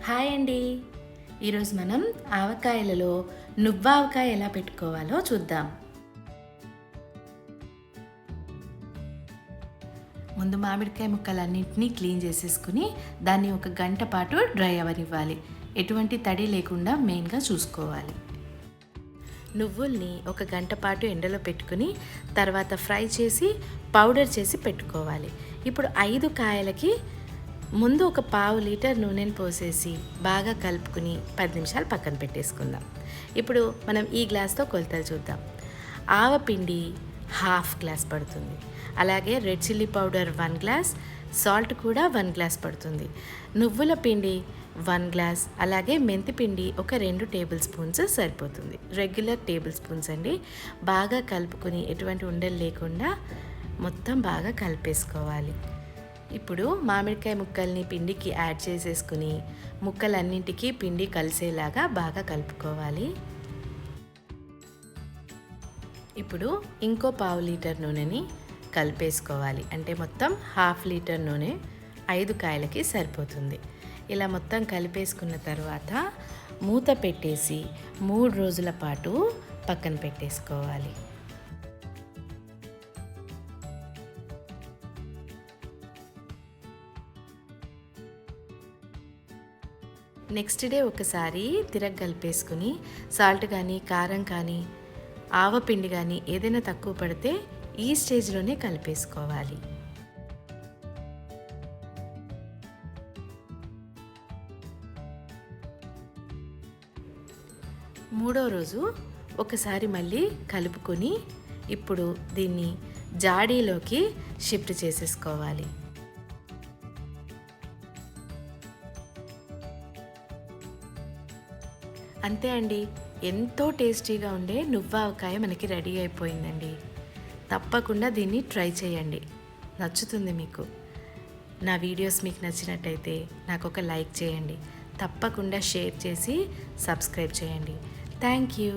Hi అండి. ఈరోజు మనం ఆవకాయలలో నువ్వావకాయ ఎలా పెట్టుకోవాలో చూద్దాం. ముందు మామిడికాయ ముక్కలన్నింటినీ క్లీన్ చేసేసుకుని దాన్ని 1 గంట పాటు డ్రై అవ్వనివ్వాలి. ఎటువంటి తడి లేకుండా మెయిన్గా చూసుకోవాలి. నువ్వుల్ని 1 గంట పాటు ఎండలో పెట్టుకుని తర్వాత ఫ్రై చేసి పౌడర్ చేసి పెట్టుకోవాలి. ఇప్పుడు 5 కాయలకి ముందు 1/4 లీటర్ నూనెని పోసేసి బాగా కలుపుకుని 10 నిమిషాలు పక్కన పెట్టేసుకుందాం. ఇప్పుడు మనం ఈ గ్లాస్తో కొలతలు చూద్దాం. ఆవపిండి 1/2 గ్లాస్ పడుతుంది. అలాగే red chilli powder 1 glass, salt కూడా 1 గ్లాస్ పడుతుంది. నువ్వుల పిండి 1 గ్లాస్, అలాగే మెంతి పిండి ఒక 2 టేబుల్ స్పూన్స్ సరిపోతుంది. రెగ్యులర్ టేబుల్ స్పూన్స్ అండి. బాగా కలుపుకొని ఎటువంటి ఉండలు లేకుండా మొత్తం బాగా కలిపేసుకోవాలి. ఇప్పుడు మామిడికాయ ముక్కల్ని పిండికి యాడ్ చేసేసుకుని ముక్కలన్నింటికి పిండి కలిసేలాగా బాగా కలుపుకోవాలి. ఇప్పుడు ఇంకో 1/2 లీటర్ నూనెని కలిపేసుకోవాలి. అంటే మొత్తం 1/2 లీటర్ నూనె 5 కాయలకి సరిపోతుంది. ఇలా మొత్తం కలిపేసుకున్న తర్వాత మూత పెట్టేసి 3 రోజుల పాటు పక్కన పెట్టేసుకోవాలి. నెక్స్ట్ డే ఒకసారి కలిపేసుకుని సాల్ట్ కానీ కారం కానీ ఆవపిండి కానీ ఏదైనా తక్కువ పడితే ఈ స్టేజ్లోనే కలిపేసుకోవాలి. మూడో రోజు ఒకసారి మళ్ళీ కలుపుకొని ఇప్పుడు దీన్ని జాడీలోకి షిఫ్ట్ చేసేసుకోవాలి. అంతే అండి, ఎంతో టేస్టీగా ఉండే నువ్వావకాయ మనకి రెడీ అయిపోయిందండి. తప్పకుండా దీన్ని ట్రై చేయండి, నచ్చుతుంది మీకు. నా వీడియోస్ మీకు నచ్చినట్టయితే నాకు ఒక లైక్ చేయండి. తప్పకుండా షేర్ చేసి సబ్స్క్రైబ్ చేయండి. Thank you.